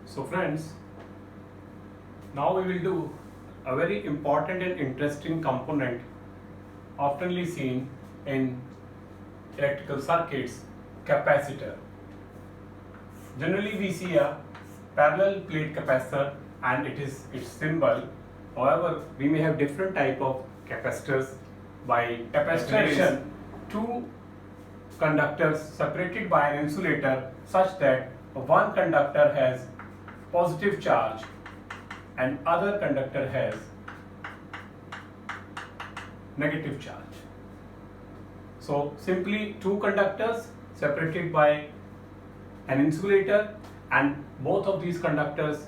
So friends, now we will do a very important and interesting component oftenly seen in electrical circuits, capacitor. Generally we see a parallel plate capacitor and it is its symbol. However, we may have different type of capacitors. By capacitation, two conductors separated by an insulator such that one conductor has positive charge and other conductor has negative charge. So simply two conductors separated by an insulator, and both of these conductors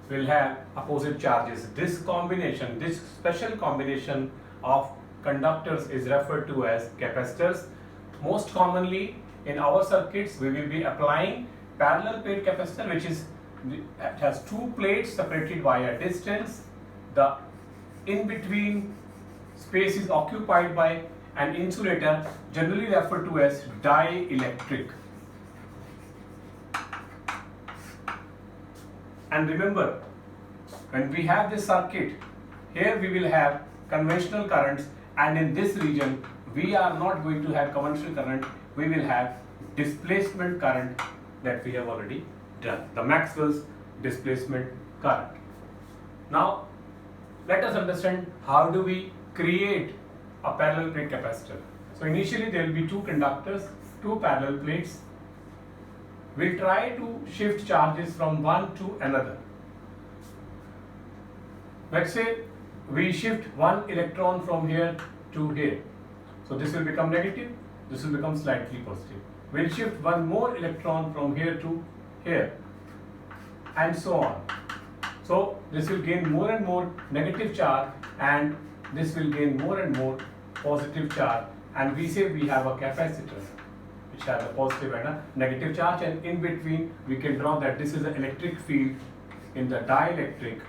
will have opposite charges. This combination, this special combination of conductors is referred to as capacitors. Most commonly in our circuits we will be applying parallel plate capacitor, which is it has two plates separated by a distance. The in between space is occupied by an insulator, generally referred to as dielectric. And remember, when we have this circuit, here we will have conventional currents, and in this region we are not going to have conventional current, we will have displacement current that we have already done, the Maxwell's displacement current. Now let us understand how do we create a parallel plate capacitor. So initially there will be two conductors, two parallel plates. We'll try to shift charges from one to another. Let's say we shift one electron from here to here. So this will become negative, this will become slightly positive. We'll shift one more electron from here to here, and so on. So this will gain more and more negative charge, and this will gain more and more positive charge, and we say we have a capacitor which has a positive and a negative charge, and in between we can draw that this is an electric field in the dielectric,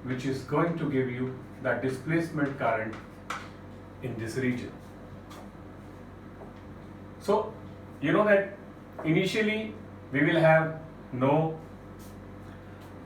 which is going to give you the displacement current in this region. So you know that initially we will have no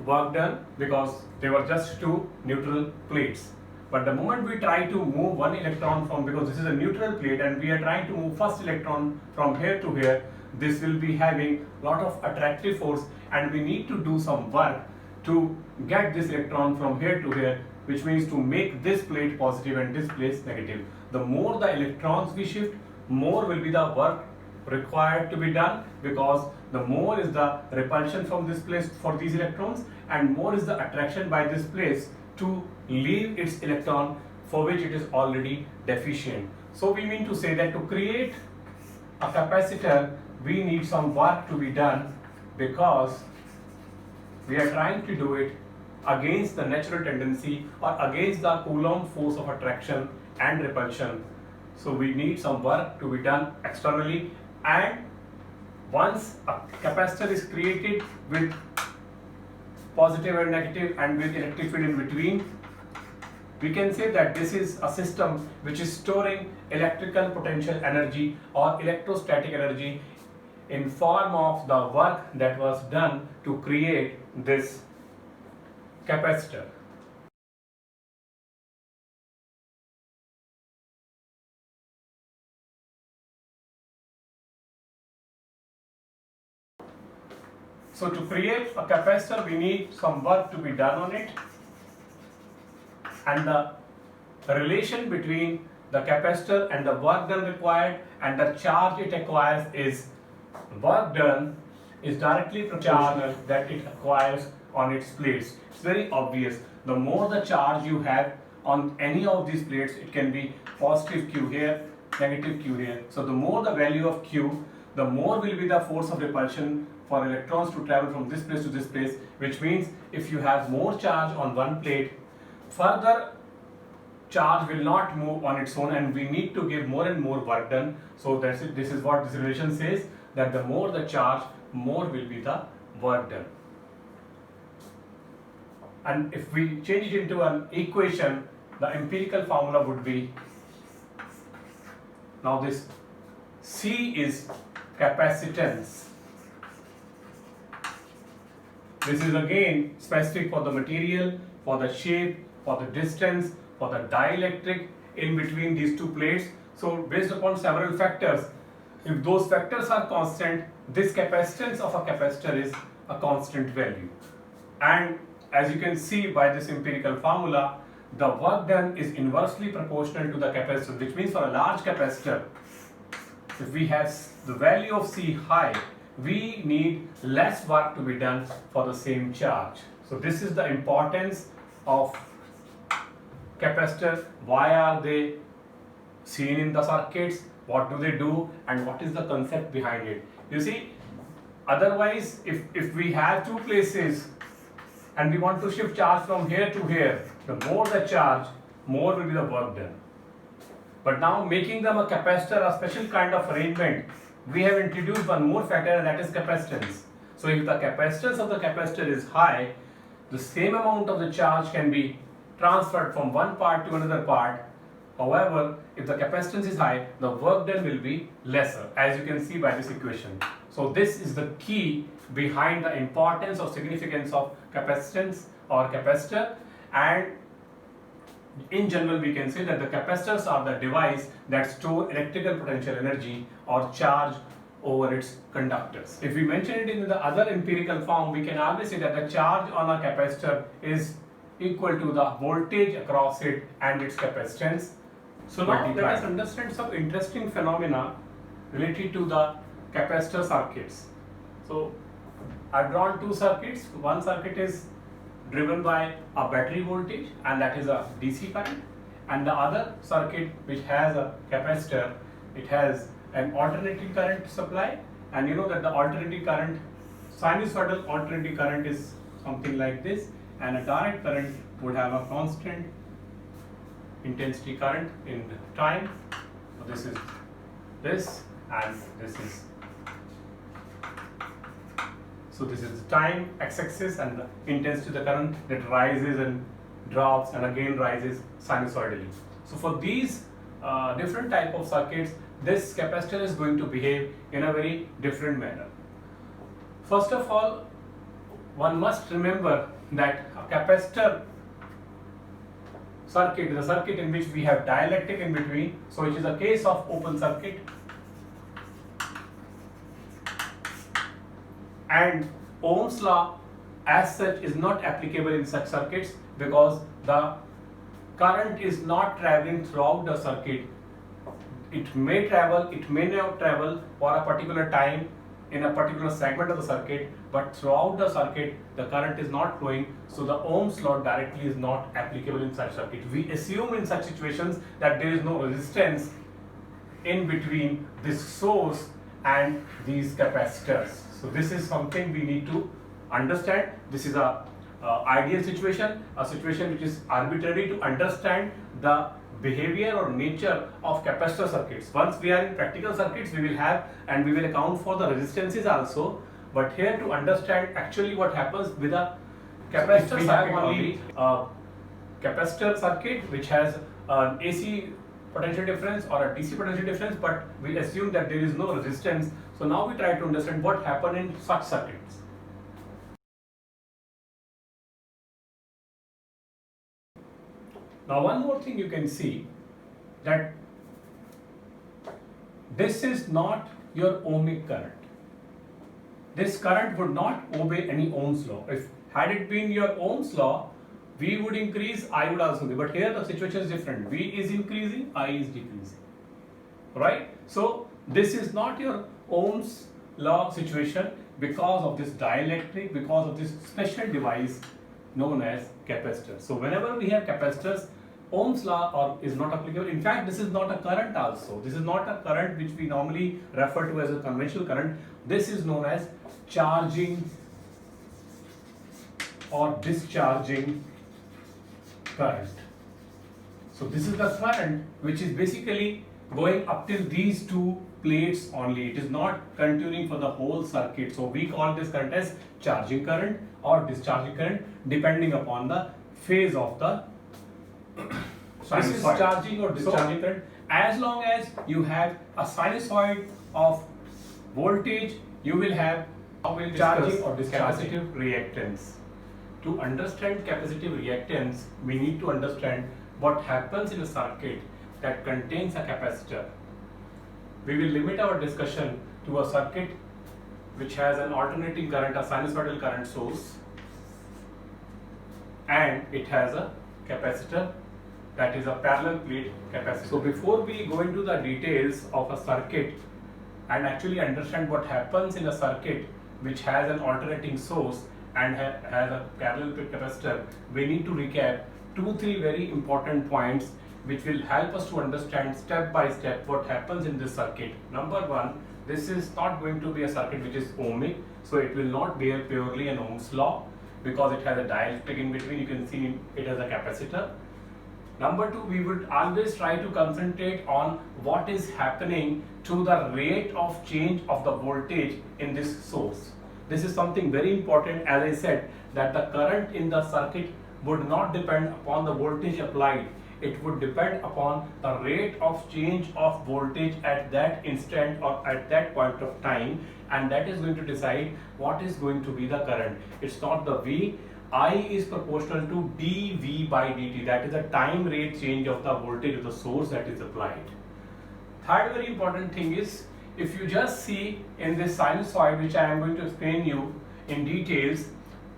work done because they were just two neutral plates. But the moment we try to move one electron from, because this is a neutral plate and we are trying to move first electron from here to here, this will be having lot of attractive force, and we need to do some work to get this electron from here to here, which means to make this plate positive and this place negative. The more the electrons we shift, more will be the work required to be done, because the more is the repulsion from this place for these electrons, and more is the attraction by this place to leave its electron for which it is already deficient. So we mean to say that to create a capacitor we need some work to be done, because we are trying to do it against the natural tendency or against the Coulomb force of attraction and repulsion. So we need some work to be done externally, and once a capacitor is created with positive and negative and with electric field in between, we can say that this is a system which is storing electrical potential energy or electrostatic energy in form of the work that was done to create this capacitor. So to create a capacitor we need some work to be done on it, and the relation between the capacitor and the work done required and the charge it acquires is work done is directly proportional that it acquires on its plates. It's very obvious. The more the charge you have on any of these plates, it can be positive Q here, negative Q here. So the more the value of Q, the more will be the force of repulsion for electrons to travel from this place to this place, which means if you have more charge on one plate, further charge will not move on its own, and we need to give more and more work done. So that's it. This is what this relation says, that the more the charge, more will be the work done. And if we change it into an equation, the empirical formula would be, now this C is capacitance This is again specific for the material, for the shape, for the distance, for the dielectric in between these two plates. So based upon several factors, if those factors are constant, this capacitance of a capacitor is a constant value. And as you can see by this empirical formula, the work done is inversely proportional to the capacitance, which means for a large capacitor, if we have the value of C high, we need less work to be done for the same charge. So this is the importance of capacitor. Why are they seen in the circuits? What do they do? And what is the concept behind it? You see, otherwise, if we have two places and we want to shift charge from here to here, the more the charge, more will be the work done. But now making them a capacitor, a special kind of arrangement, we have introduced one more factor, and that is capacitance. So if the capacitance of the capacitor is high, the same amount of the charge can be transferred from one part to another part. However, if the capacitance is high, the work done will be lesser, as you can see by this equation. So this is the key behind the importance or significance of capacitance or capacitor. And in general, we can say that the capacitors are the device that store electrical potential energy or charge over its conductors. If we mention it in the other empirical form, we can always say that the charge on a capacitor is equal to the voltage across it and its capacitance. So now let us understand some interesting phenomena related to the capacitor circuits. So I've drawn two circuits. One circuit is driven by a battery voltage, and that is a DC current, and the other circuit, which has a capacitor, it has an alternating current supply. And you know that the alternating current, sinusoidal alternating current, is something like this, and a direct current would have a constant intensity current in time. So this is this, and this is. So this is the time x-axis, and the intensity of the current that rises and drops and again rises sinusoidally. So for these different type of circuits, this capacitor is going to behave in a very different manner. First of all, one must remember that a capacitor circuit is a circuit in which we have dielectric in between. So it is a case of open circuit. And Ohm's law as such is not applicable in such circuits, because the current is not traveling throughout the circuit. It may travel, it may not travel for a particular time in a particular segment of the circuit, but throughout the circuit the current is not flowing, so the Ohm's law directly is not applicable in such circuit. We assume in such situations that there is no resistance in between this source and these capacitors. So this is something we need to understand. This is a ideal situation, a situation which is arbitrary to understand the behavior or nature of capacitor circuits. Once we are in practical circuits, we will have and we will account for the resistances also. But here to understand actually what happens with a capacitor circuit, only capacitor circuit which has an AC potential difference or a DC potential difference, but we assume that there is no resistance. So now we try to understand what happened in such circuits. Now one more thing you can see, that this is not your ohmic current. This current would not obey any Ohm's law. If had it been your Ohm's law, V would increase, I would also increase. But here the situation is different. V is increasing, I is decreasing. Right? So this is not your Ohm's law situation because of this dielectric, because of this special device known as capacitor. So whenever we have capacitors, Ohm's law is not applicable. In fact, this is not a current also. This is not a current which we normally refer to as a conventional current. This is known as charging or discharging current. So this is the current which is basically going up till these two plates only. It is not continuing for the whole circuit. So we call this current as charging current or discharging current, depending upon the phase of the this is charging or discharging current. As long as you have a sinusoid of voltage, you will have Now we'll Charging discuss or discharging. capacitive reactance. To understand capacitive reactance, we need to understand what happens in a circuit that contains a capacitor. We will limit our discussion to a circuit which has an alternating current, a sinusoidal current source, and it has a capacitor that is a parallel plate capacitor. So before we go into the details of a circuit and actually understand what happens in a circuit which has an alternating source and has a parallel plate capacitor, we need to recap 2-3 very important points which will help us to understand step by step what happens in this circuit. Number one, this is not going to be a circuit which is ohmic, so it will not bear purely an Ohm's law because it has a dielectric in between. You can see it as a capacitor. Number two, we would always try to concentrate on what is happening to the rate of change of the voltage in this source. This is something very important, as I said, that the current in the circuit would not depend upon the voltage applied. It would depend upon the rate of change of voltage at that instant or at that point of time, and that is going to decide what is going to be the current. It's not the V. I is proportional to dV by dt, that is the time rate change of the voltage of the source that is applied. Third very important thing is, if you just see in this sinusoid, which I am going to explain you in details,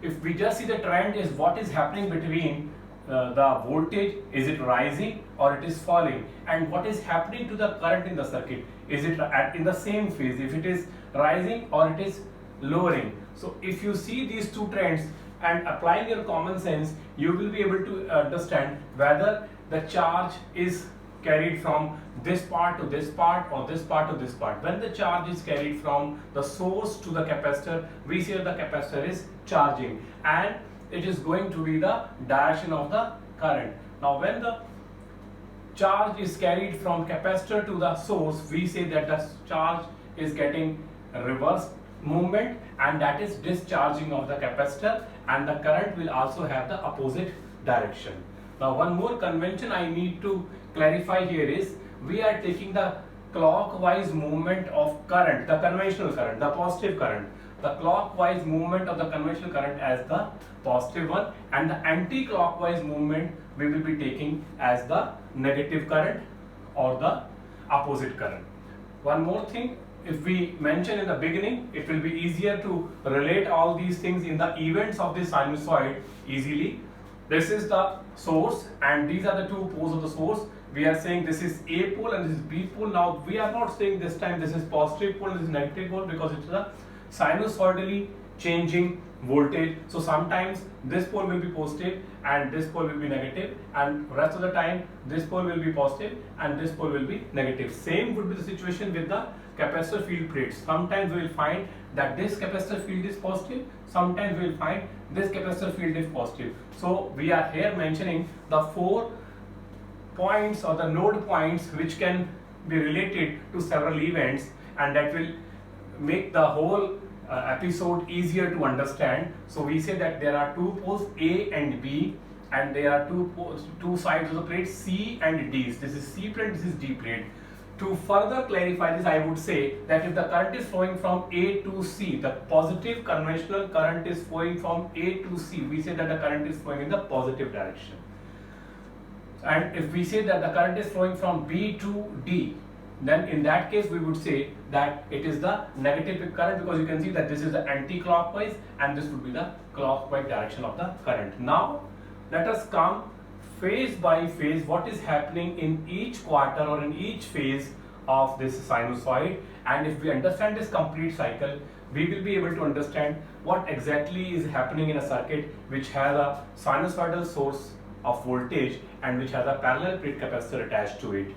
if we just see the trend is what is happening between the voltage, is it rising or it is falling, and what is happening to the current in the circuit, is it in the same phase, if it is rising or it is lowering. So if you see these two trends and applying your common sense, you will be able to understand whether the charge is carried from this part to this part or this part to this part. When the charge is carried from the source to the capacitor, we say the capacitor is charging and it is going to be the direction of the current. Now when the charge is carried from capacitor to the source, we say that the charge is getting reverse movement, and that is discharging of the capacitor, and the current will also have the opposite direction. Now one more convention I need to clarify here is, we are taking the clockwise movement of current, the conventional current, the positive current, the clockwise movement of the conventional current as the positive one, and the anti-clockwise movement we will be taking as the negative current or the opposite current. One more thing, if we mention in the beginning, it will be easier to relate all these things in the events of this sinusoid easily. This is the source and these are the two poles of the source. We are saying this is A pole and this is B pole. Now we are not saying this time this is positive pole and this is negative pole, because it's a sinusoidally changing voltage. So sometimes this pole will be positive and this pole will be negative, and rest of the time this pole will be positive and this pole will be negative. Same would be the situation with the capacitor field plates. Sometimes we will find that this capacitor field is positive, sometimes we will find this capacitor field is positive. So we are here mentioning the 4 points or the node points which can be related to several events, and that will make the whole episode easier to understand. So we say that there are two poles A and B, and there are two sides of the plate C and D. This is C plate, this is D plate. To further clarify this, I would say that if the current is flowing from A to C, the positive conventional current is flowing from A to C, we say that the current is flowing in the positive direction. And if we say that the current is flowing from B to D, then in that case we would say that it is the negative current, because you can see that this is the anti-clockwise and this would be the clockwise direction of the current. Now let us come phase by phase what is happening in each quarter or in each phase of this sinusoid, and if we understand this complete cycle, we will be able to understand what exactly is happening in a circuit which has a sinusoidal source of voltage and which has a parallel plate capacitor attached to it.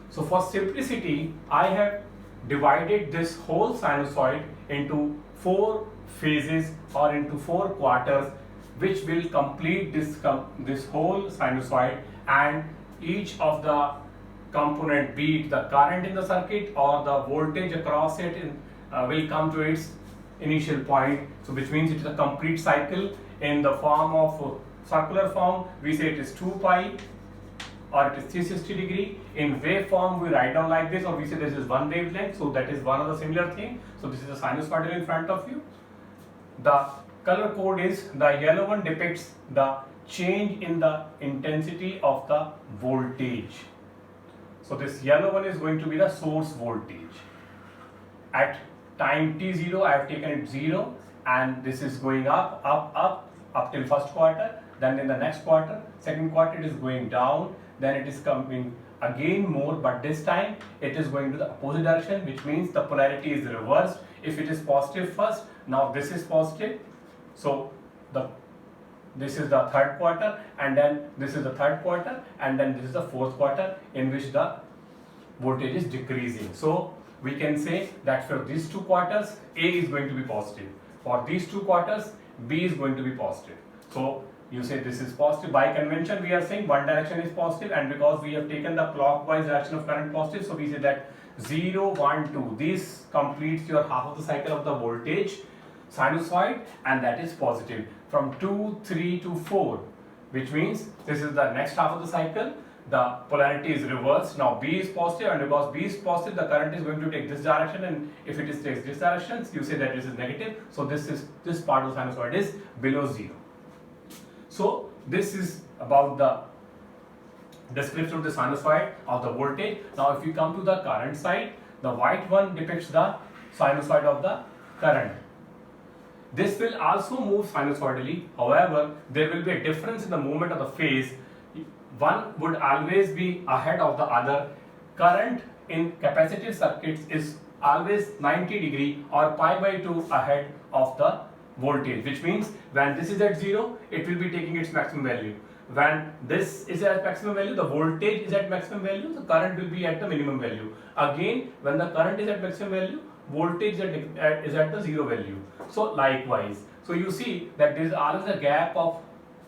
So for simplicity, I have divided this whole sinusoid into 4 phases or into 4 quarters, which will complete this whole sinusoid, and each of the component, be it the current in the circuit or the voltage across it, will come to its initial point. So which means it is a complete cycle in the form of circular form. We say it is 2 pi or it is 360 degree. In waveform we write down like this, or we say this is one wavelength, so that is one of the similar thing. So this is a sinusoidal in front of you. The color code is, the yellow one depicts the change in the intensity of the voltage. So this yellow one is going to be the source voltage. At time t0 I have taken it 0, and this is going up till first quarter. Then in the next quarter, second quarter, it is going down. Then it is coming again more, but this time it is going to the opposite direction, which means the polarity is reversed. If it is positive first, now this is positive. So this is the third quarter, and then this is the third quarter, and then this is the fourth quarter in which the voltage is decreasing. So we can say that for these two quarters, A is going to be positive. For these two quarters, B is going to be positive. So you say this is positive. By convention, we are saying one direction is positive, and because we have taken the clockwise direction of current positive, so we say that 0, 1, 2. This completes your half of the cycle of the voltage sinusoid, and that is positive. From 2, 3 to 4, which means this is the next half of the cycle. The polarity is reversed. Now B is positive, and because B is positive, the current is going to take this direction, and if it takes this direction, you say that this is negative. So this part of the sinusoid is below 0. So this is about the description of the sinusoid of the voltage. Now if you come to the current side, the white one depicts the sinusoid of the current. This will also move sinusoidally. However, there will be a difference in the movement of the phase. One would always be ahead of the other. Current in capacitive circuits is always 90 degree or pi by 2 ahead of the voltage, which means when this is at 0, it will be taking its maximum value. When this is at maximum value, the voltage is at maximum value, the current will be at the minimum value. Again, when the current is at maximum value, voltage is at the 0 value. So likewise, so you see that there is always a gap of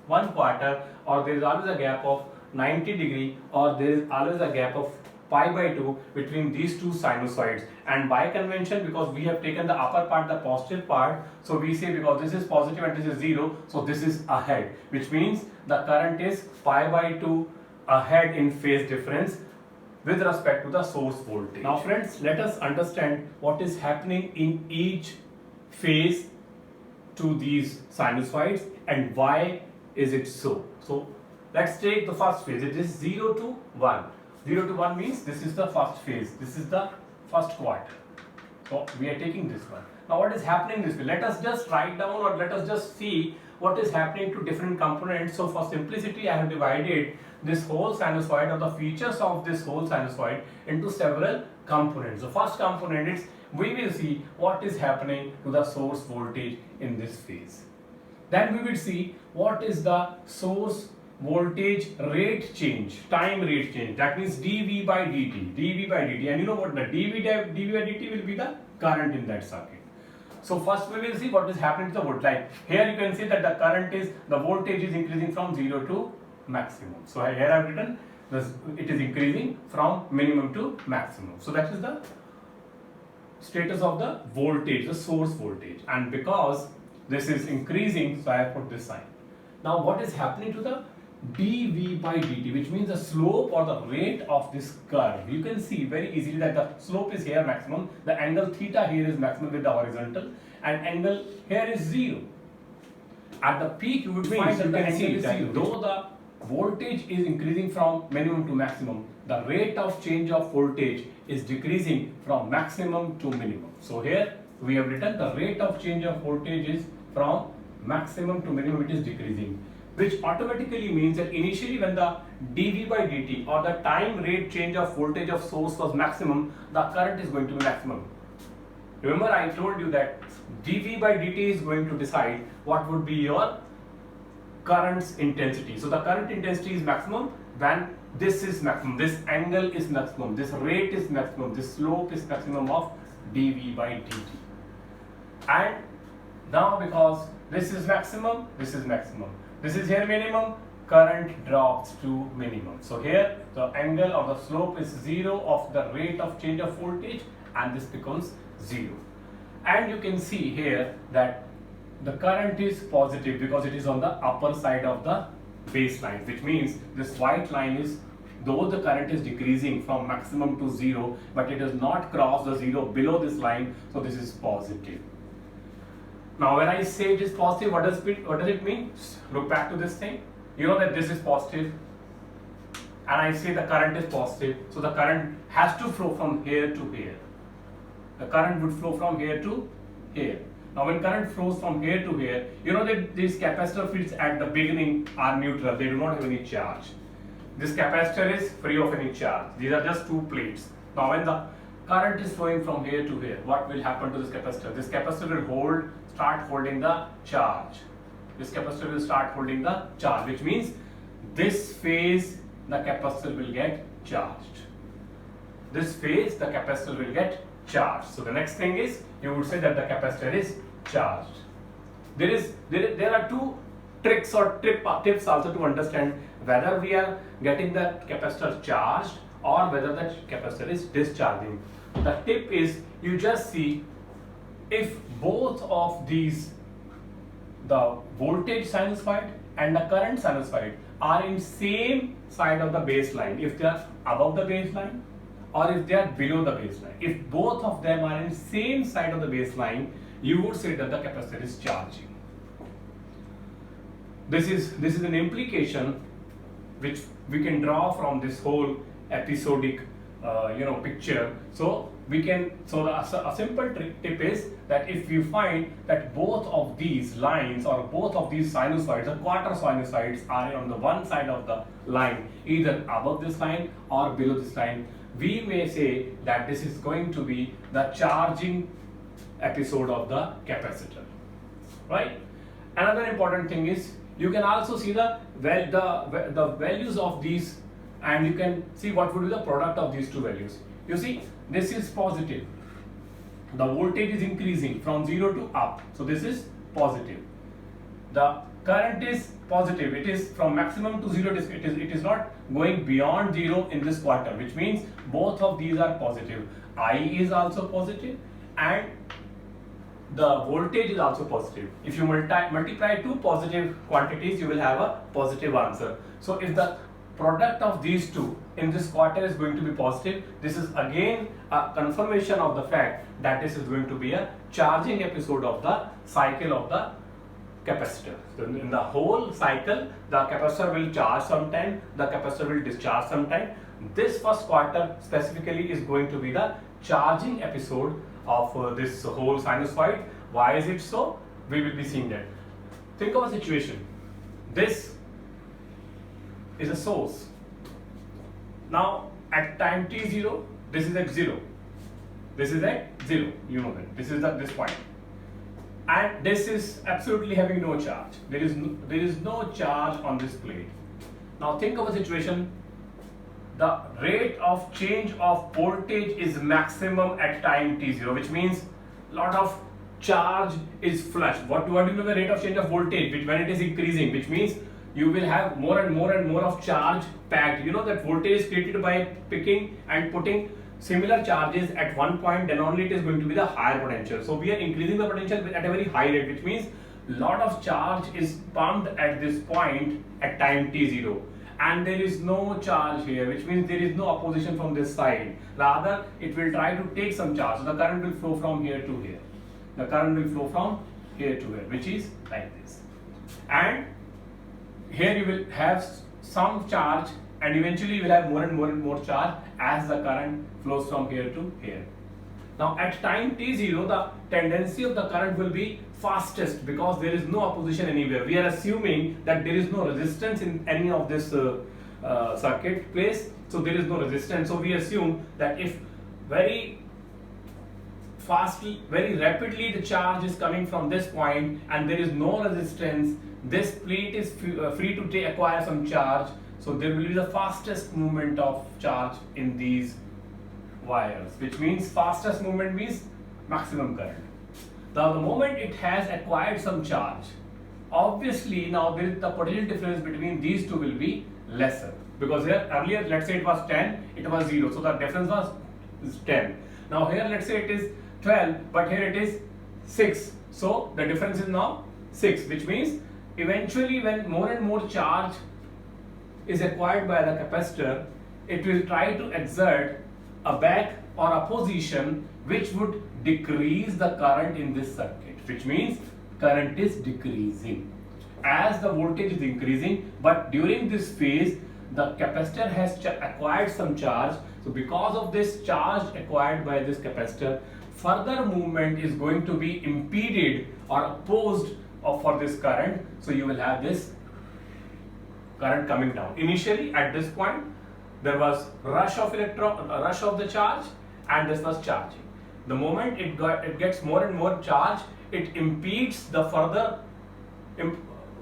1 quarter, or there is always a gap of 90 degree, or there is always a gap of pi by 2 between these two sinusoids. And by convention, because we have taken the upper part, the positive part, so we say because this is positive and this is 0, so this is ahead, which means the current is pi by 2 ahead in phase difference with respect to the source voltage. Now friends, let us understand what is happening in each phase to these sinusoids and why is it so. So let's take the first phase. It is 0 to 1. 0 to 1 means this is the first phase. This is the first quarter. So we are taking this one. Now what is happening this way? Let us just write down, or let us just see what is happening to different components. So for simplicity, I have divided this whole sinusoid, or the features of this whole sinusoid, into several components. The first component is, we will see what is happening to the source voltage in this phase. Then we will see what is the source voltage rate change, time rate change, that means dV by dt, dV by dt, and you know what, the dV by dt will be the current in that circuit. So first we will see what is happening to the voltage. Like here you can see that the voltage is increasing from 0 to maximum. So here I have written this, it is increasing from minimum to maximum. So that is the status of the voltage, the source voltage, and because this is increasing, so I have put this sign. Now what is happening to the dV by dt, which means the slope or the rate of this curve. You can see very easily that the slope is here maximum, the angle theta here is maximum with the horizontal, and angle here is 0. At the peak you would find that the angle is 0. Though the voltage is increasing from minimum to maximum, the rate of change of voltage is decreasing from maximum to minimum. So here we have written the rate of change of voltage is from maximum to minimum, it is decreasing, which automatically means that initially when the dV by dt, or the time rate change of voltage of source, was maximum, the current is going to be maximum. Remember I told you that dV by dt is going to decide what would be your current's intensity. So the current intensity is maximum when this is maximum, this angle is maximum, this rate is maximum, this slope is maximum of dV by dt. And now because this is maximum, this is maximum, this is here minimum, current drops to minimum. So here the angle or the slope is 0 of the rate of change of voltage, and this becomes 0. And you can see here that the current is positive because it is on the upper side of the baseline, which means this white line is though the current is decreasing from maximum to 0, but it does not cross the 0 below this line, so this is positive. Now when I say it is positive, what does it mean? Look back to this thing. You know that this is positive, and I say the current is positive, so the current has to flow from here to here. The current would flow from here to here. Now when current flows from here to here, you know that these capacitor fields at the beginning are neutral, they do not have any charge. This capacitor is free of any charge. These are just two plates. Now when the current is flowing from here to here, what will happen to this capacitor? This capacitor will start holding the charge. This capacitor will start holding the charge, which means this phase the capacitor will get charged. This phase the capacitor will get charged. So the next thing is, you would say that the capacitor is charged. There are two tricks or tips also to understand whether we are getting the capacitor charged or whether the capacitor is discharging. The tip is, you just see if both of these, the voltage sinusoid and the current sinusoid, are in same side of the baseline, if they are above the baseline or if they are below the baseline. If both of them are in same side of the baseline, you would say that the capacitor is charging. This is an implication which we can draw from this whole episodic picture. So a simple tip is that if you find that both of these lines or both of these sinusoids, the quarter sinusoids, are on the one side of the line, either above this line or below this line, we may say that this is going to be the charging episode of the capacitor, right? Another important thing is, you can also see the values of these, and you can see what would be the product of these two values. You see, this is positive. The voltage is increasing from 0 to up, so this is positive. The current is positive. It is from maximum to 0. It is not going beyond 0 in this quarter, which means both of these are positive. I is also positive, and the voltage is also positive. If you multiply two positive quantities, you will have a positive answer. So if the product of these two in this quarter is going to be positive, this is again a confirmation of the fact that this is going to be a charging episode of the cycle of the capacitor. So in the whole cycle, the capacitor will charge sometime, the capacitor will discharge sometime. This first quarter specifically is going to be the charging episode of this whole sinusoid. Why is it so? We will be seeing that. Think of a situation. This is a source. Now at time t0, this is at 0. This is at 0. You know that. This is at this point. And this is absolutely having no charge. There is no charge on this plate. Now think of a situation. The rate of change of voltage is maximum at time t0, which means lot of charge is flushed. What do you know the rate of change of voltage, which when it is increasing, which means you will have more and more and more of charge packed. You know that voltage is created by picking and putting similar charges at one point, then only it is going to be the higher potential. So we are increasing the potential at a very high rate, which means lot of charge is pumped at this point at time t0. And there is no charge here, which means there is no opposition from this side. Rather, it will try to take some charge. So the current will flow from here to here. The current will flow from here to here, which is like this. And here you will have some charge, and eventually you will have more and more and more charge as the current flows from here to here. Now at time t0, the tendency of the current will be fastest because there is no opposition anywhere. We are assuming that there is no resistance in any of this circuit place, so there is no resistance. So we assume that if very fastly, very rapidly the charge is coming from this point and there is no resistance, this plate is free to acquire some charge, so there will be the fastest movement of charge in these wires, which means fastest movement means maximum current. Now the moment it has acquired some charge, obviously now the potential difference between these two will be lesser, because here earlier, let's say it was 10, it was 0, so the difference was 10. Now here let's say it is 12, but here it is 6, so the difference is now 6, which means eventually when more and more charge is acquired by the capacitor, it will try to exert a back or a position which would decrease the current in this circuit, which means current is decreasing as the voltage is increasing. But during this phase, the capacitor has acquired some charge. So because of this charge acquired by this capacitor, further movement is going to be impeded or opposed for this current. So you will have this current coming down. Initially at this point there was rush of the charge, and this was charging. The moment it gets more and more charge, it impedes the further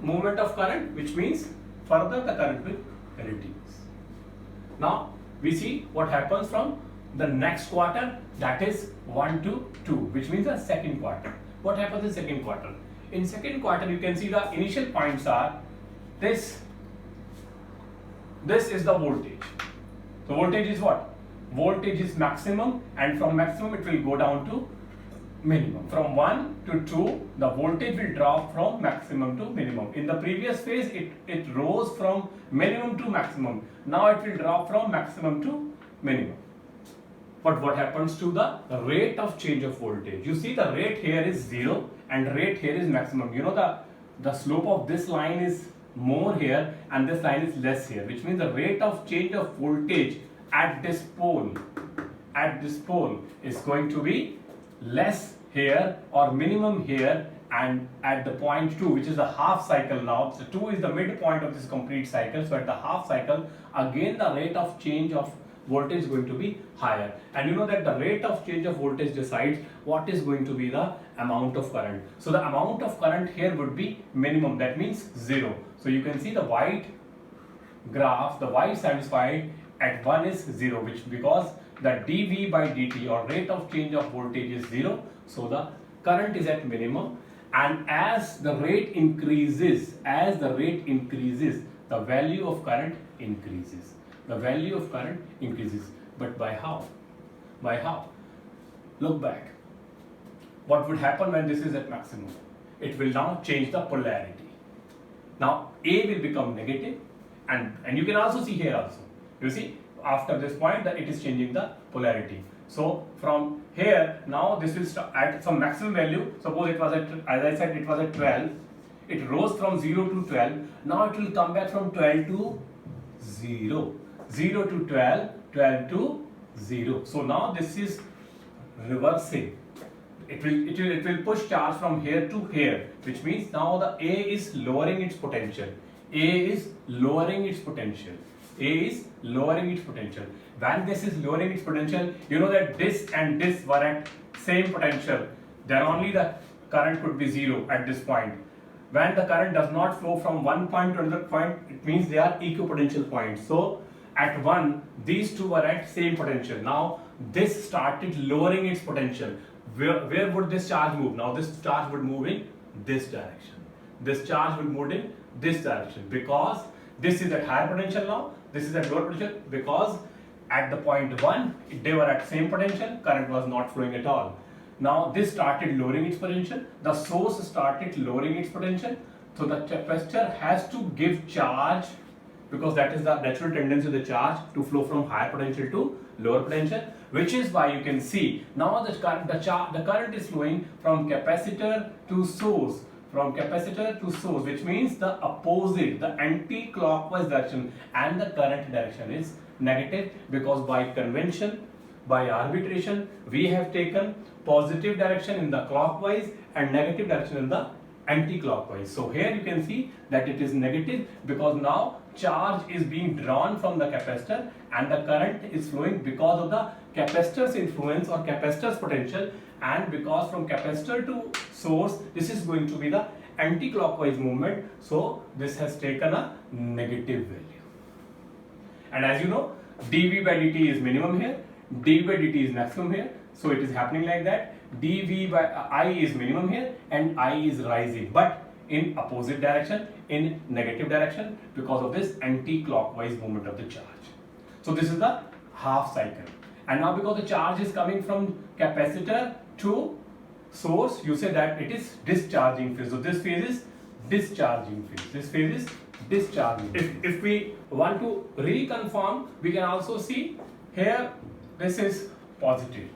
movement of current, which means further the current will reduce. Now we see what happens from the next quarter, that is 1 to 2, which means the second quarter. What happens in second quarter? In second quarter, you can see the initial points are this is the voltage. The voltage is what? Voltage is maximum, and from maximum it will go down to minimum. From 1 to 2, the voltage will drop from maximum to minimum. In the previous phase, it rose from minimum to maximum. Now it will drop from maximum to minimum. But what happens to the rate of change of voltage? You see the rate here is 0 and rate here is maximum. You know the slope of this line is more here and this line is less here, which means the rate of change of voltage at this pole is going to be less here or minimum here, and at the point 2, which is a half cycle now. So 2 is the midpoint of this complete cycle. So at the half cycle, again the rate of change of voltage is going to be higher, and you know that the rate of change of voltage decides what is going to be the amount of current. So the amount of current here would be minimum, that means 0. So you can see the white graph, the white satisfied at 1 is 0, which because the dV by dt or rate of change of voltage is 0, so the current is at minimum. And as the rate increases, the value of current increases. The value of current increases. But by how? By how? Look back. What would happen when this is at maximum? It will now change the polarity. Now A will become negative, and you can also see here also. You see, after this point that it is changing the polarity. So from here, now this will start at some maximum value. Suppose it was at, as I said, it was at 12. It rose from 0 to 12. Now it will come back from 12 to 0. 0 to 12, 12 to 0. So now this is reversing. It will push charge from here to here, which means now the A is lowering its potential. A is lowering its potential. A is lowering its potential. When this is lowering its potential, you know that this and this were at same potential. Then only the current could be 0 at this point. When the current does not flow from one point to another point, it means they are equipotential points. So at 1, these two were at same potential. Now this started lowering its potential. Where would this charge move? Now this charge would move in this direction. This charge will move in this direction, because this is at higher potential now, this is at lower potential, because at the point 1 they were at same potential, current was not flowing at all. Now this started lowering its potential, the source started lowering its potential, so the capacitor has to give charge, because that is the natural tendency of the charge to flow from higher potential to lower potential, which is why you can see now the current is flowing from capacitor to source, which means the opposite, the anti-clockwise direction, and the current direction is negative, because by convention, by arbitration, we have taken positive direction in the clockwise and negative direction in the anti-clockwise. So here you can see that it is negative, because now charge is being drawn from the capacitor and the current is flowing because of the capacitor's influence or capacitor's potential, and because from capacitor to source this is going to be the anti-clockwise movement, so this has taken a negative value. And as you know, dV by dt is minimum here, dV by dt is maximum here, so it is happening like that. dV by I is minimum here and I is rising, but in opposite direction, in negative direction, because of this anti-clockwise movement of the charge. So this is the half cycle. And now because the charge is coming from capacitor to source, you say that it is discharging phase. So this phase is discharging phase. This phase is discharging. If we want to reconfirm, we can also see here this is positive.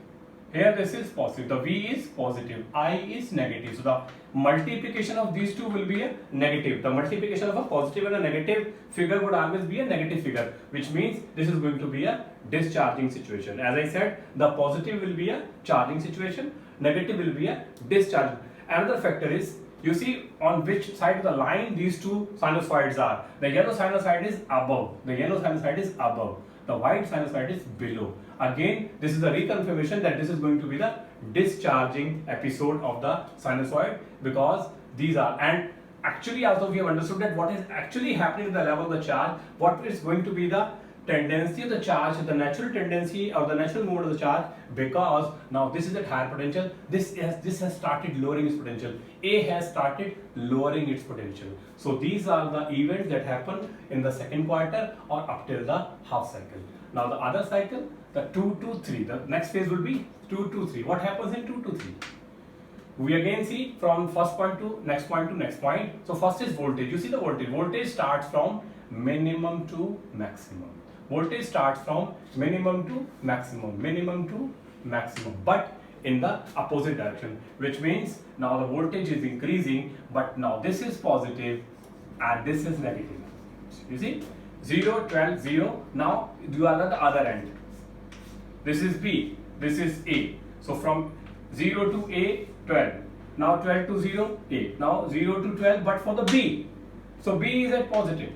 Here this is positive. The V is positive, I is negative. So the multiplication of these two will be a negative. The multiplication of a positive and a negative figure would always be a negative figure, which means this is going to be a discharging situation. As I said, the positive will be a charging situation, negative will be a discharging. Another factor is, you see on which side of the line these two sinusoids are. The yellow sinusoid is above. The yellow sinusoid is above. The white sinusoid is below. Again, this is a reconfirmation that this is going to be the discharging episode of the sinusoid, because these are, and actually also we have understood that what is actually happening at the level of the charge, what is going to be the tendency of the charge, the natural tendency or the natural movement of the charge, because now this is at higher potential, this has started lowering its potential, A has started lowering its potential. So these are the events that happen in the second quarter or up till the half cycle. Now the other cycle, the 2 to 3, the next phase will be 2 to 3. What happens in 2 to 3? We again see from first point to next point to next point. So first is voltage. You see the voltage. Voltage starts from minimum to maximum. Voltage starts from minimum to maximum, minimum to maximum, but in the opposite direction, which means now the voltage is increasing, but now this is positive and this is negative. You see, 0, 12, 0. Now you are at the other end. This is B, this is A. So from 0 to A, 12. Now 12 to 0, A. Now 0 to 12, but for the B. So B is at positive.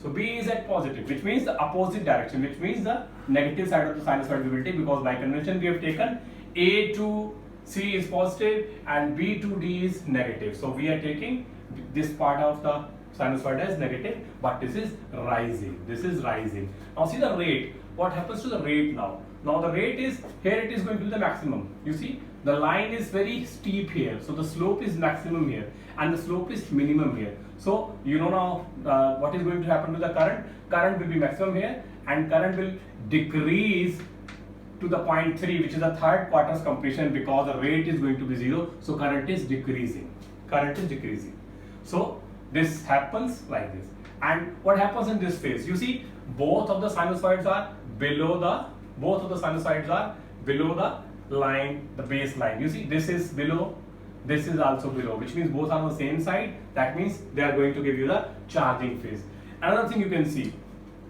So B is at positive, which means the opposite direction, which means the negative side of the sinusoid we will take, because by convention we have taken A to C is positive and B to D is negative. So we are taking this part of the sinusoid as negative, but this is rising. This is rising. Now see the rate. What happens to the rate now? Now the rate is, here it is going to be the maximum. You see, the line is very steep here. So the slope is maximum here and the slope is minimum here. So you know now what is going to happen to the current? Current will be maximum here and current will decrease to the point 3, which is the third quarter's completion, because the rate is going to be 0. So current is decreasing. Current is decreasing. So this happens like this. And what happens in this phase? You see, both of the sinusoids are below the line, the baseline. You see, this is below, this is also below, which means both are on the same side. That means they are going to give you the charging phase. Another thing you can see,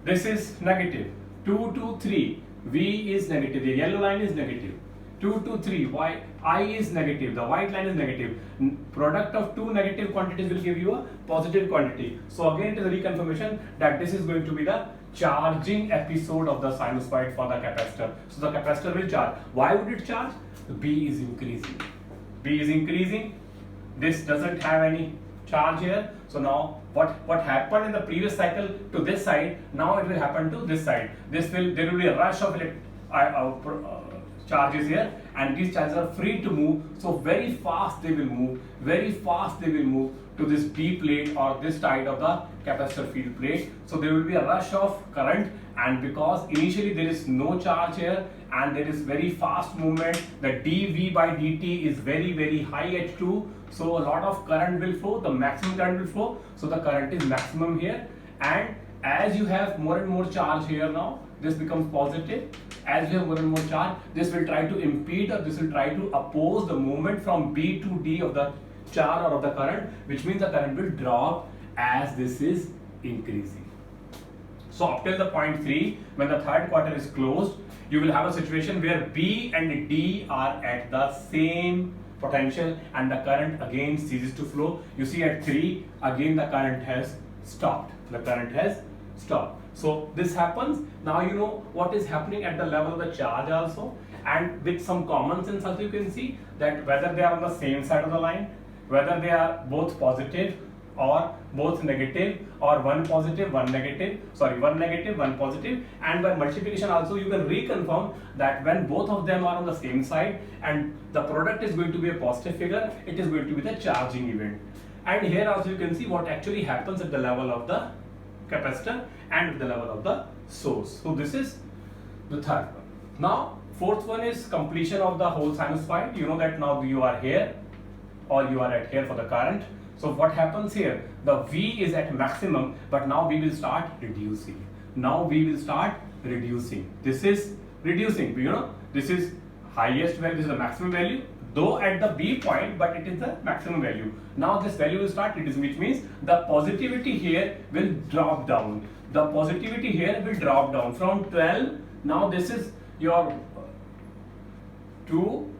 this is negative. 2 to 3, V is negative, the yellow line is negative. 2 to 3, I is negative, the white line is negative. Product of two negative quantities will give you a positive quantity. So again, it is a reconfirmation that this is going to be the charging episode of the sinusoid for the capacitor. So the capacitor will charge. Why would it charge? B is increasing. B is increasing. This doesn't have any charge here. So now what happened in the previous cycle to this side, now it will happen to this side. There will be a rush of charges here, and these charges are free to move. So very fast they will move. Very fast they will move to this D plate or this side of the capacitor field plate. So there will be a rush of current, and because initially there is no charge here and there is very fast movement, the dV by dt is very high at 2. So a lot of current will flow, the maximum current will flow. So the current is maximum here, and as you have more and more charge here now, this becomes positive. As you have more and more charge, this will try to impede or this will try to oppose the movement from B to D of the charge or of the current, which means the current will drop as this is increasing. So up till the point 3, when the third quarter is closed, you will have a situation where B and D are at the same potential and the current again ceases to flow. You see at 3, again the current has stopped. The current has stopped. So this happens. Now you know what is happening at the level of the charge also, and with some common sense also you can see that whether they are on the same side of the line, whether they are both positive or both negative, or one positive, one negative, one positive, and by multiplication also you can reconfirm that when both of them are on the same side and the product is going to be a positive figure, it is going to be the charging event. And here also you can see what actually happens at the level of the capacitor and at the level of the source. So this is the third one. Now fourth one is completion of the whole sinusoid. You know that now you are here, or you are at here for the current. So what happens here? The V is at maximum, but now we will start reducing. Now we will start reducing. This is reducing. This is highest value. This is the maximum value, though at the B point, but it is the maximum value. Now this value will start reducing, which means the positivity here will drop down. The positivity here will drop down from 12. Now this is your 2.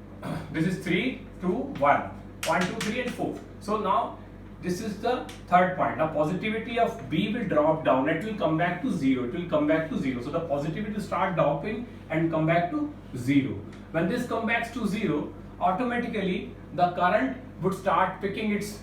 This is 3, 2, 1. 1, 2, 3, and 4. So now this is the third point. The positivity of B will drop down. It will come back to 0. It will come back to 0. So the positivity will start dropping and come back to 0. When this comes back to 0, automatically the current would start picking its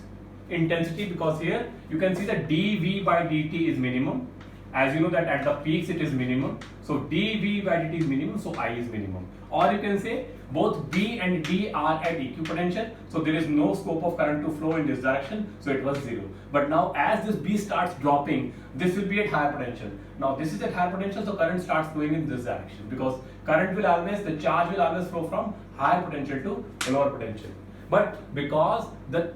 intensity, because here you can see that dV by dt is minimum. As you know that at the peaks it is minimum. So dV by dt is minimum, so I is minimum. Or you can say both B and D are at equipotential, so there is no scope of current to flow in this direction, so it was 0. But now as this B starts dropping, this will be at higher potential. Now this is at higher potential, so current starts flowing in this direction, because current will always, the charge will always flow from higher potential to lower potential. But because the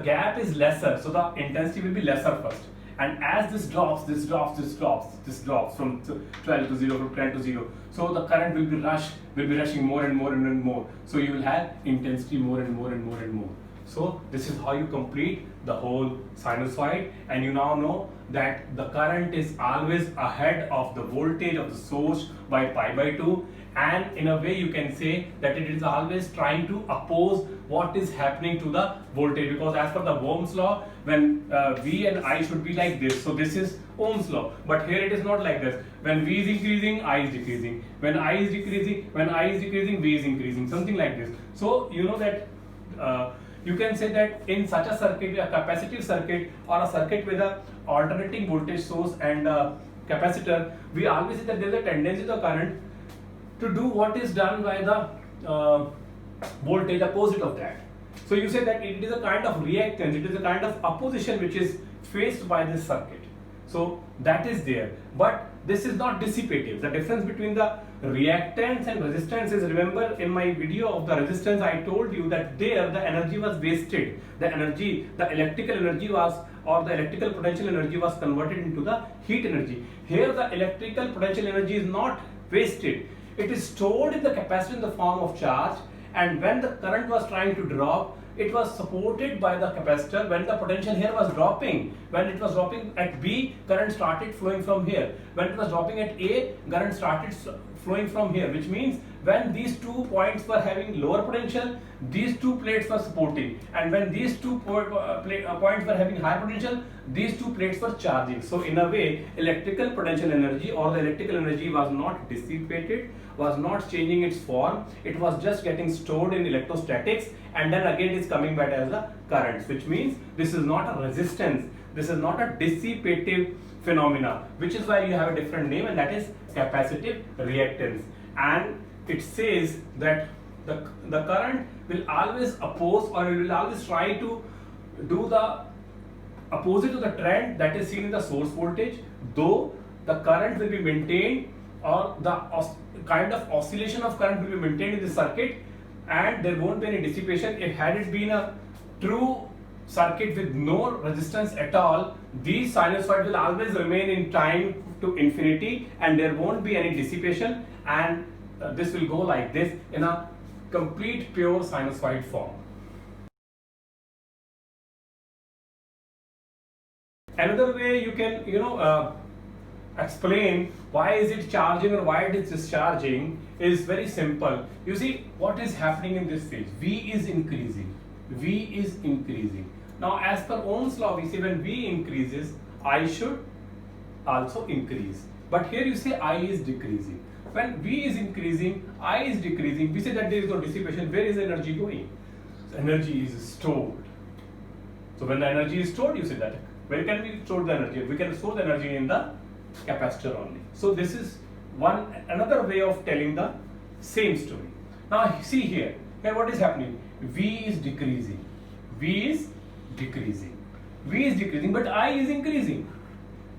gap is lesser, so the intensity will be lesser first. And as this drops from 12 to 0, from 10 to 0. So the current will be rushing more and more and more. So you will have intensity more and more and more and more. So this is how you complete the whole sinusoid, and you now know that the current is always ahead of the voltage of the source by pi by 2, and in a way you can say that it is always trying to oppose what is happening to the voltage, because as per the Ohm's law, when V and I should be like this, so this is Ohm's law, but here it is not like this. When V is increasing, I is decreasing. When I is decreasing, V is increasing, something like this. So you know that you can say that in such a circuit, a capacitive circuit or a circuit with a alternating voltage source and a capacitor, we always say that there is a tendency of the current to do what is done by the voltage opposite of that. So you say that it is a kind of reactance, it is a kind of opposition which is faced by this circuit. So that is there, but this is not dissipative. The difference between the reactance and resistance is, remember in my video of the resistance I told you that there the energy was wasted. The electrical energy was, or the electrical potential energy was converted into the heat energy. Here the electrical potential energy is not wasted. It is stored in the capacitor in the form of charge, and when the current was trying to drop, it was supported by the capacitor. When the potential here was dropping, when it was dropping at B, current started flowing from here. When it was dropping at A, current started flowing from here, which means when these 2 points were having lower potential, these 2 plates were supporting, and when these 2 points were having higher potential, these 2 plates were charging. So in a way, electrical potential energy or the electrical energy was not dissipated, was not changing its form, it was just getting stored in electrostatics, and then again it is coming back as the currents, which means this is not a resistance, this is not a dissipative phenomena, which is why you have a different name, and that is capacitive reactance. And it says that the current will always oppose, or it will always try to do the opposite to the trend that is seen in the source voltage, though the current will be maintained, or the kind of oscillation of current will be maintained in the circuit, and there won't be any dissipation. If had it been a true circuit with no resistance at all, these sinusoids will always remain in time to infinity, and there won't be any dissipation, and this will go like this in a complete pure sinusoid form. Another way you can explain why is it charging or why it is discharging is very simple. You see what is happening in this phase. V is increasing. V is increasing. Now as per Ohm's law, we say when V increases, I should also increase. But here you say I is decreasing. When V is increasing, I is decreasing, we say that there is no dissipation. Where is the energy going? The energy is stored. So when the energy is stored, you say that where can we store the energy? We can store the energy in the capacitor only. So this is another way of telling the same story. Now see here what is happening. V is decreasing. V is decreasing. V is decreasing, but I is increasing.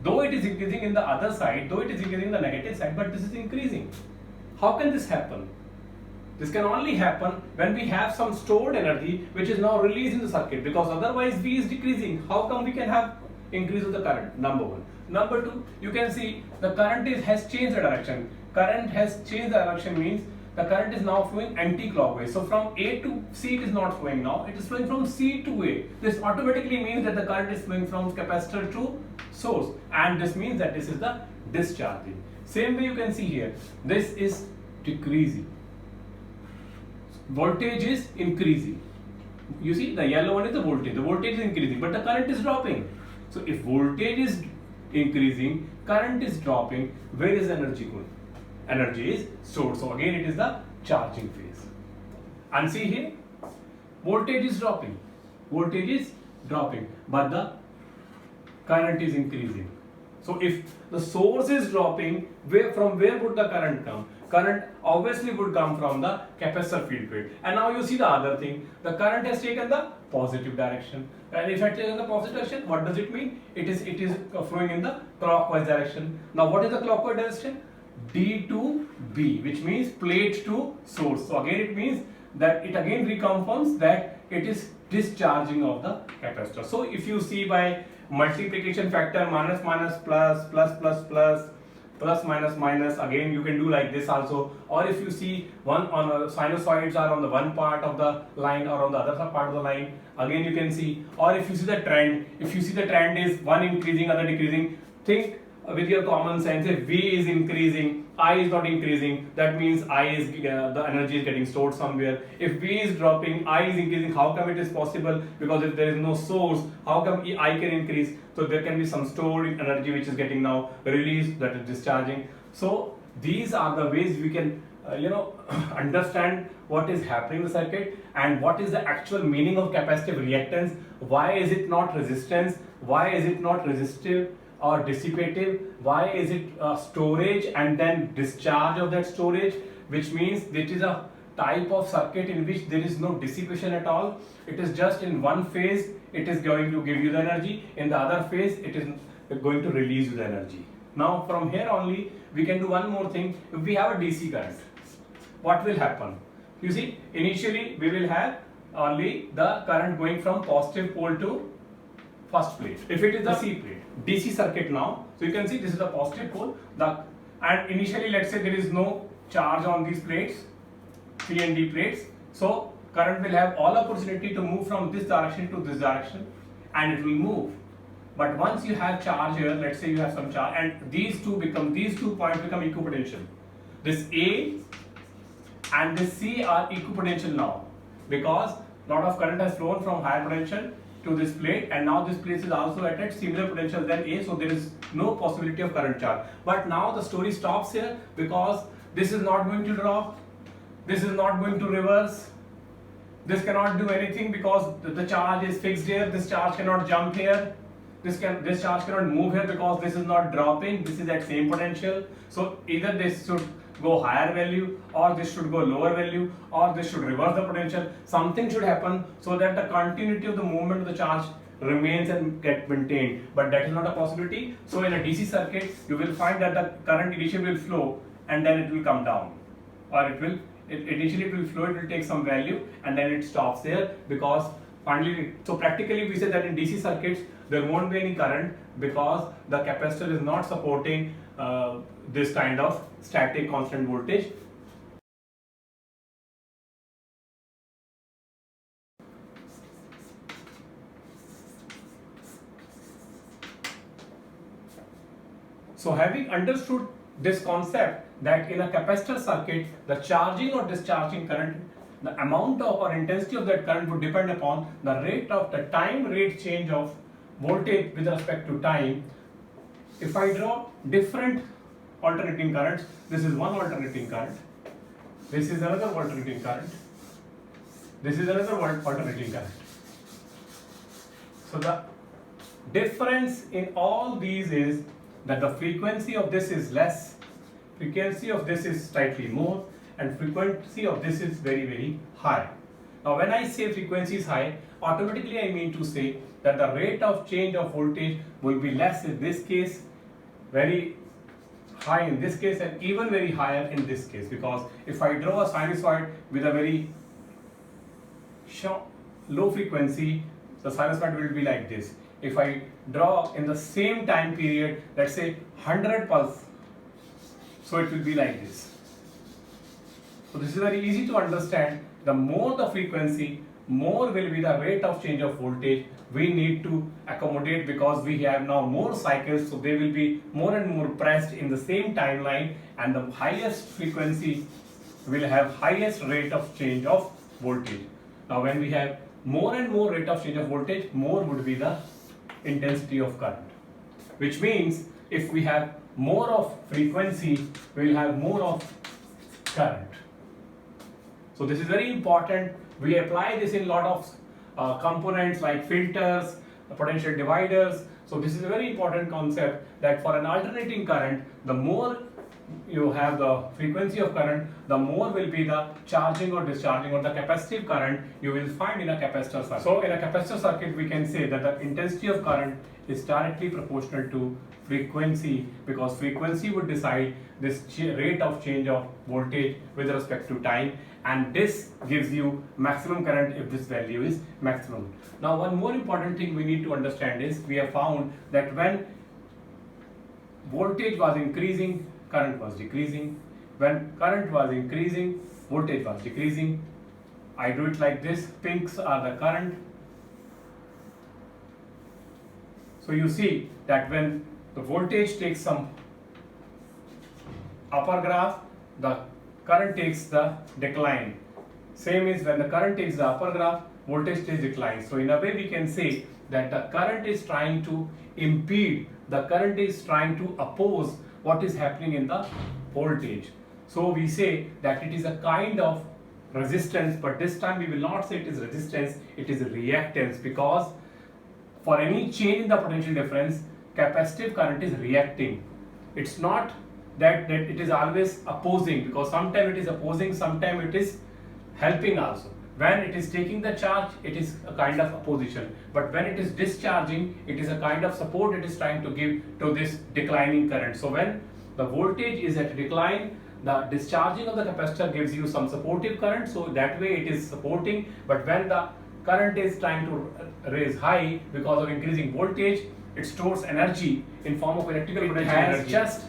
Though it is increasing in the other side, though it is increasing in the negative side, but this is increasing. How can this happen? This can only happen when we have some stored energy which is now released in the circuit, because otherwise V is decreasing. How come we can have increase of the current? Number one. Number two, you can see the current has changed the direction. Current has changed the direction means the current is now flowing anti-clockwise. So from A to C it is not flowing now, it is flowing from C to A. This automatically means that the current is flowing from capacitor to source, and this means that this is the discharging. Same way you can see here, this is decreasing. Voltage is increasing. You see the yellow one is the voltage is increasing, but the current is dropping. So if voltage is increasing, current is dropping, where is energy going? Energy is stored. So again it is the charging phase. And see here, voltage is dropping, but the current is increasing. So if the source is dropping, from where would the current come? Current obviously would come from the capacitor field plate. And now you see the other thing, the current has taken the positive direction. And if I take the positive direction, what does it mean? It is flowing in the clockwise direction. Now what is the clockwise direction? D to B, which means plate to source. So again it means that it again reconfirms that it is discharging of the capacitor. So if you see by multiplication factor, minus minus plus, plus plus plus, plus minus minus, again you can do like this also. Or if you see one on sinusoids are on the one part of the line or on the other part of the line, again you can see. Or if you see the trend, is one increasing, other decreasing, think with your common sense. If V is increasing, I is not increasing, that means I is the energy is getting stored somewhere. If V is dropping, I is increasing. How come it is possible? Because if there is no source, how come I can increase? So there can be some stored energy which is getting now released, that is discharging. So these are the ways we can understand what is happening in the circuit and what is the actual meaning of capacitive reactance. Why is it not resistance? Why is it not resistive or dissipative? Why is it storage and then discharge of that storage, which means it is a type of circuit in which there is no dissipation at all. It is just in one phase it is going to give you the energy, in the other phase it is going to release you the energy. Now from here only we can do one more thing. If we have a DC current, what will happen? You see, initially we will have only the current going from positive pole to first plate. If it is the C plate, DC circuit now, so you can see this is the positive pole, and initially let's say there is no charge on these plates, C and D plates, so current will have all opportunity to move from this direction to this direction, and it will move. But once you have charge here, let's say you have some charge, and these two points become equipotential. This A and this C are equipotential now, because lot of current has flown from higher potential to this plate, and now this plate is also at similar potential than A, so there is no possibility of current charge. But now the story stops here, because this is not going to drop, this is not going to reverse, this cannot do anything because the charge is fixed here, this charge cannot jump here, this charge cannot move here because this is not dropping, this is at same potential. So either this should go higher value, or this should go lower value, or this should reverse the potential. Something should happen so that the continuity of the movement of the charge remains and get maintained, but that is not a possibility. So in a DC circuit you will find that the current initially will flow and then it will come down, or initially it will flow, it will take some value and then it stops there, because finally, so practically we say that in DC circuits there won't be any current because the capacitor is not supporting this kind of static constant voltage. So having understood this concept that in a capacitor circuit the charging or discharging current, the amount of or intensity of that current would depend upon the time rate change of voltage with respect to time. If I draw different alternating currents, this is one alternating current, this is another alternating current, this is another alternating current. So the difference in all these is that the frequency of this is less, frequency of this is slightly more, and frequency of this is very, very high. Now when I say frequency is high, automatically I mean to say that the rate of change of voltage will be less, in this case very high in this case and even very higher in this case, because if I draw a sinusoid with a very low frequency, the sinusoid will be like this. If I draw in the same time period, let's say 100 pulse, so it will be like this. So this is very easy to understand. The more the frequency, more will be the rate of change of voltage we need to accommodate, because we have now more cycles, so they will be more and more pressed in the same timeline, and the highest frequency will have highest rate of change of voltage. Now when we have more and more rate of change of voltage, more would be the intensity of current, which means if we have more of frequency, we will have more of current. So this is very important. We apply this in a lot of components like filters, potential dividers. So this is a very important concept, that for an alternating current, the more you have the frequency of current, the more will be the charging or discharging or the capacitive current you will find in a capacitor circuit. So in a capacitor circuit, we can say that the intensity of current is directly proportional to frequency, because frequency would decide this rate of change of voltage with respect to time, and this gives you maximum current if this value is maximum. Now one more important thing we need to understand is, we have found that when voltage was increasing, current was decreasing. When current was increasing, voltage was decreasing. I do it like this. Pinks are the current. So you see that when the voltage takes some upper graph, the current takes the decline. Same is when the current takes the upper graph, voltage takes decline. So in a way we can say that the current is trying to impede, the current is trying to oppose what is happening in the voltage. So we say that it is a kind of resistance, but this time we will not say it is resistance, it is reactance, because for any change in the potential difference, capacitive current is reacting. It's not that it is always opposing, because sometimes it is opposing, sometimes it is helping also. When it is taking the charge, it is a kind of opposition, but when it is discharging, it is a kind of support it is trying to give to this declining current. So when the voltage is at decline, the discharging of the capacitor gives you some supportive current, so that way it is supporting. But when the current is trying to raise high because of increasing voltage, it stores energy in form of electrical potential energy. It has just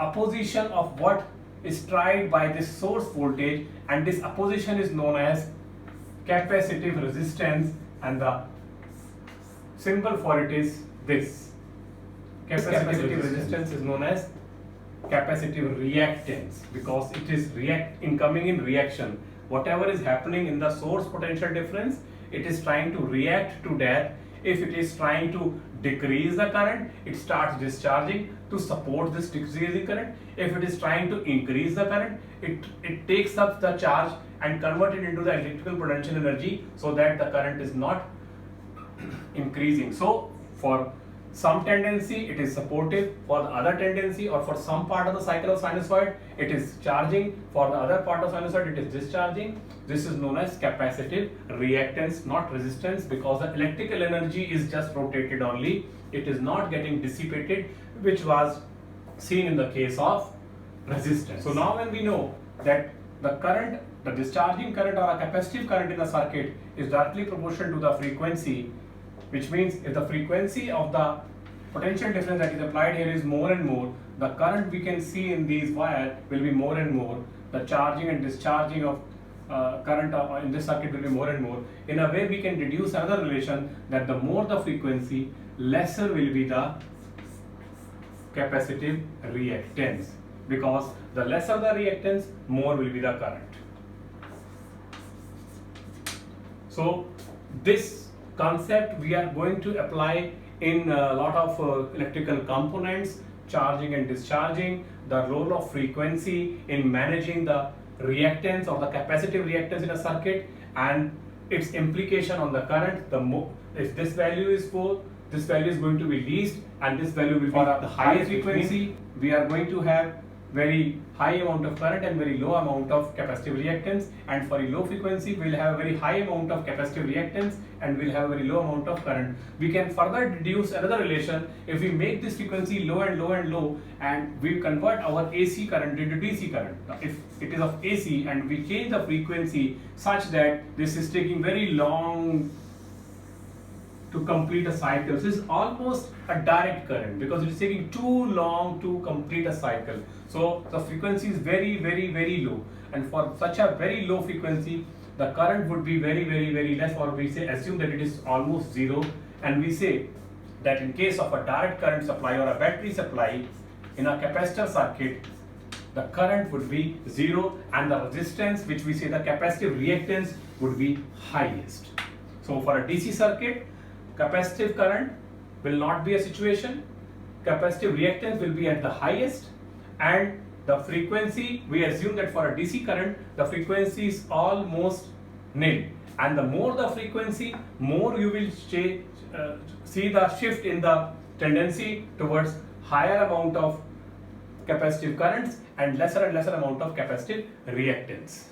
opposition of what is tried by this source voltage, and this opposition is known as capacitive resistance, and the symbol for it is this. Capacitive resistance is known as capacitive reactance, because it is coming in reaction. Whatever is happening in the source potential difference, it is trying to react to that. If it is trying to decrease the current, it starts discharging to support this decreasing current. If it is trying to increase the current, it takes up the charge and convert it into the electrical potential energy, so that the current is not increasing. So for some tendency it is supportive, for the other tendency or for some part of the cycle of sinusoid it is charging, for the other part of sinusoid it is discharging. This is known as capacitive reactance, not resistance, because the electrical energy is just rotated only, it is not getting dissipated, which was seen in the case of resistance. So now when we know that the current, the discharging current or a capacitive current in a circuit is directly proportional to the frequency, which means if the frequency of the potential difference that is applied here is more and more, the current we can see in these wires will be more and more, the charging and discharging of current in this circuit will be more and more. In a way we can deduce another relation, that the more the frequency, lesser will be the capacitive reactance, because the lesser the reactance, more will be the current. So this concept we are going to apply in a lot of electrical components, charging and discharging, the role of frequency in managing the reactance or the capacitive reactance in a circuit, and its implication on the current. If this value is 4, this value is going to be least, and this value will be for the high frequency. We are going to have very high amount of current and very low amount of capacitive reactance, and for a low frequency we will have a very high amount of capacitive reactance and we will have a very low amount of current. We can further deduce another relation. If we make this frequency low and low and low, and we convert our AC current into DC current, if it is of AC and we change the frequency such that this is taking very long to complete a cycle. So it's almost a direct current because it is taking too long to complete a cycle. So the frequency is very low, and for such a very low frequency the current would be very less, or we say assume that it is almost zero, and we say that in case of a direct current supply or a battery supply in a capacitor circuit, the current would be zero and the resistance, which we say the capacitive reactance, would be highest. So for a DC circuit, capacitive current will not be a situation, capacitive reactance will be at the highest, and the frequency, we assume that for a DC current the frequency is almost nil, and the more the frequency, more you will see the shift in the tendency towards higher amount of capacitive currents and lesser amount of capacitive reactance.